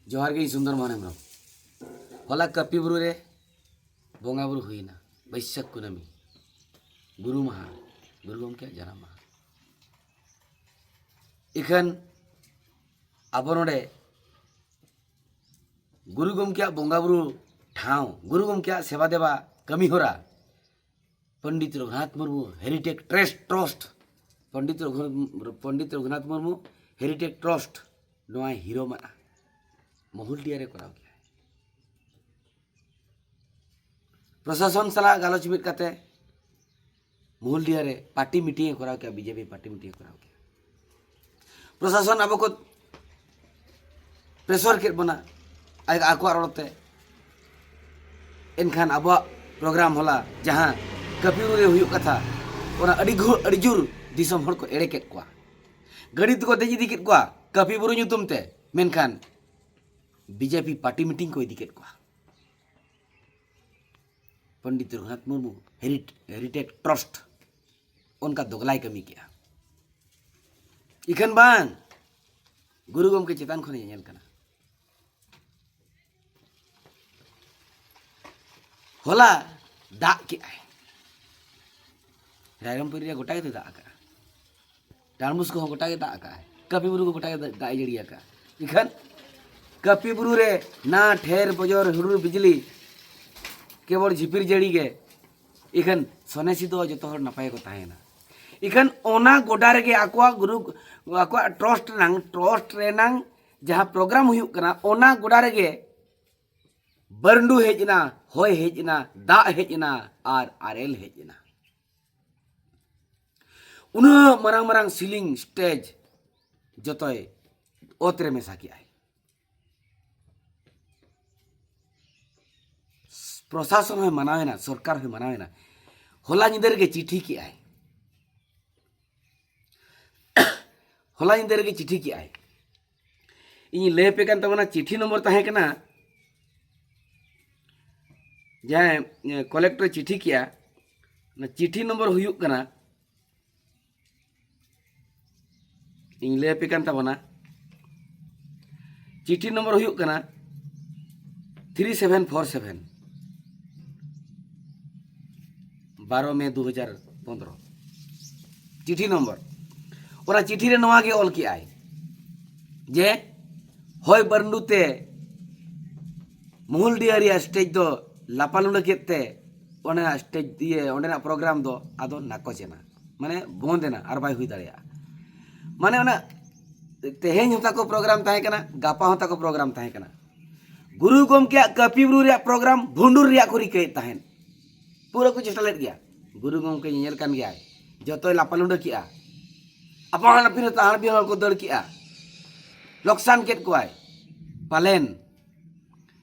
जोहार गे सुंदर मोहन हेम्ब्रम होला कपि बुरु रे बोंगा बुरु हुईना बैसाख कुनामी गुरु माहा गुरु गमके जानाम माहा इखन आबो नोडे गुरु गमके बोंगा बुरु ठाव गुरु गमके सेवा देवा कमी होरा Pandit Raghunath Murmu heritage trust Pandit Raghunath Murmu heritage trust नोआ हीरो मना महुलडिया रे कराव गया प्रशासन सला गालोच मिट काते महुलडिया रे पार्टी मीटिंग कराव गया बीजेपी पार्टी मीटिंग कराव गया प्रशासन अब को प्रेसर के बना आको रोते एनखान अब प्रोग्राम होला जहां कपिरू रे हुयु कथा ओना अड़ी जुर दिसम हर को एड़े केट कोआ गड़ी तो को देजी दिकित कोआ कपि बुरु ᱧᱩᱛᱩᱢ ते मेनखान बीजेपी पार्टी मीटिंग को इदी cat कोआ Pandit Raghunath Murmu heritage trust उनका दोगलाई कमी किया इखन बांग गुरु गमके चेतान खने ñel kana होला दाग के आए रायरमपुर रे गोटा के दाग का डालमुस को गोटा के दाग का कपि बुरु को गोटा के दाग जड़िया का इखन कपि बुरु रे ना ठेर बजर हुरुर बिजली केवल झिपिर जड़ी गे इखन सनेसी दो जतो हर नपाय को ताहेना इखन ओना गोडा रे आकोआ गुरु आकोआ ट्रस्ट रेनांग जहां प्रोग्राम हुयु कना ओना गोडा रे बरंडू हेजना होय हेजना दा हेजना आर आरएल हेजना उना मरांग मरांग सीलिंग स्टेज जतोय ओतरे मेसा किया प्रशासन में मनावेना सरकार में मनावेना होला निदर के चिट्ठी की आए होला निदर के चिट्ठी की आए इन ले पे कान तमना चिट्ठी नंबर ताहे कना जहां कलेक्टर चिट्ठी किया ना चिट्ठी नंबर हुयुक कना इन ले पे कान तमना चिट्ठी नंबर हुयुक कना 3747 12 मई 2015 चिट्ठी नंबर और चिट्ठी रे नवा के ऑल की आए जे होय बरंडुते महुलडिया रे स्टेज दो लापालुंडा केते ओना स्टेज दिए ओना प्रोग्राम दो आदो नाको चेना माने बोंदेना आर बाय हुई दाड़िया माने ओना तेहेन होता को प्रोग्राम ताहे कना गापा होता को प्रोग्राम ताहे कना गुरु गमके कपि बुरु रे प्रोग्राम भुंडुर रे को रिके ताहेन पूरा कुछ चलेट गया गुरु गमके ñel kan गया जतो लापालुंडा किया अपन फिर ताहर भी को दड़ किया लोकसान केट कोआय पालेन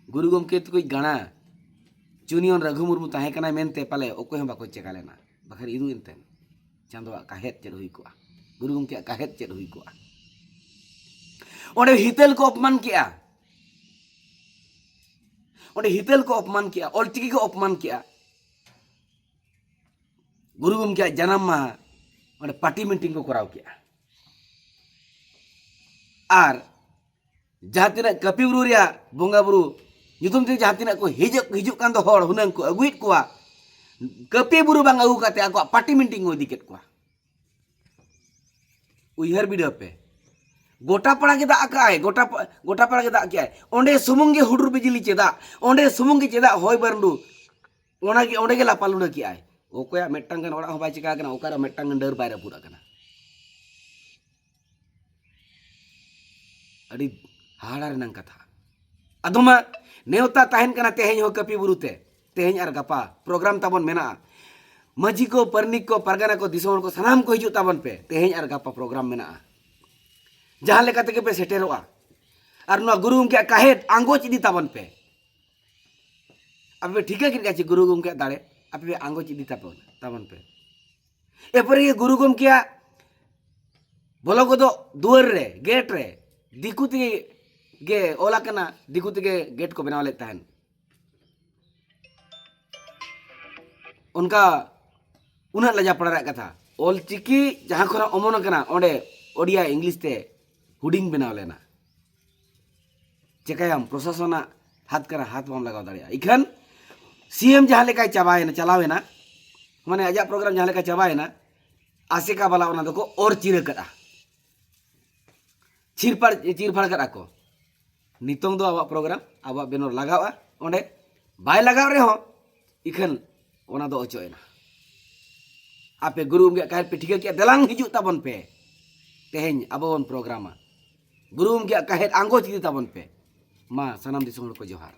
गुरु गमके तो कोई गाना चुनियन रघु मुर्मू ताहे कना मेनते पाले ओको हम बाको चेका लेना बखर इदु इनते चांदवा काहेत चेद हुई कोआ गुरु गमके काहेत चेद हुई कोआ ओंडे हितेल को अपमान किया ओंडे हितेल को अपमान किया ऑलचिकी को अपमान किया गुरु गमके जन्म माह ओंडे पार्टी मीटिंग को कराव किया आर जहां तिना कपि बुरु रे बोंगा बुरु ᱧᱩᱛᱩᱢ ᱛᱮ ᱡᱟᱦᱟᱸ ᱛᱤᱱᱟᱹᱜ ᱠᱚ ᱦᱤᱡᱩᱜ ᱠᱟᱱ ᱫᱚ ᱦᱚᱲ ᱦᱩᱱᱟᱹᱝ ᱠᱚ ᱟᱹᱜᱩᱭᱮᱫ ᱠᱚᱣᱟ ᱠᱟᱹᱯᱤ ᱵᱩᱨᱩ ᱵᱟᱝ ᱟᱹᱜᱩ ᱠᱟᱛᱮ ᱟᱠᱚᱣᱟᱜ ᱯᱟर्टी मीटिंग को इदी केट कोआ उयहर बिडा पे गोटा पड़ा के दाग काय गोटा पड़ा के दाग के ओंडे सुमुंग गे हुडुर बिजली चेदा ओंडे सुमुंग गे चेदा होय बरंडू ओना गे ओंडे गे लापालुंडा के आय ओकोया मेटटांग गन ओड़ा हो बाय चिका कना ओकारा मेटटांग डर बायरा पूरा कना अड़ी हाड़ा रेनांग कथा अदमा नेवता ताहन कना तेहेñ हो कपि बुरुते तेहेñ आर गपा प्रोग्राम ताबन मेना मजी को परनिक को परगना को दिसोन को सनाम को हिजु ताबन पे तेहेñ आर गपा प्रोग्राम मेना जहां लेका तके पे सेटेरोआ आर नो गुरु गमके काहेत आंगोच इदी ताबन पे अब ठीका किन गाची गुरु गमके दाड़े आपे आंगोच इदी ताबन पे एपरे ये गुरु गमके बोलो को दो दुआर रे गेट रे दिकुती गे ओला कना दिकुती गे गेट को बनाव लेता है उनका उन्हें लजा पड़ा कथा ऑलचिकी जहां खरा अमन कना ओंडे ओडिया इंग्लिश ते हुडिंग बनाव लेना चिकायाम प्रशासन हाथ करा हाथ बाम लगाव दाड़िया इखन सीएम जहाँ लेका चाबाएना चलावेना माने आजा प्रोग्राम जहाँ लेका चाबाएना आसिका वाला ओना दको और चिर करा चिरफाड़ करा को नितोंग दो आवा प्रोग्राम आवा बेनर लगावा ओंडे बाय लगाव रे हो इखन ओना दो ओचोएना आपे गुरु उमगे काहे पे ठीक के दलांग हिजु ताबन पे तेहें अबोन प्रोग्रामा गुरु उमगे काहे आंगो चिदी ताबन पे मा सनाम दिसोम को जोहार।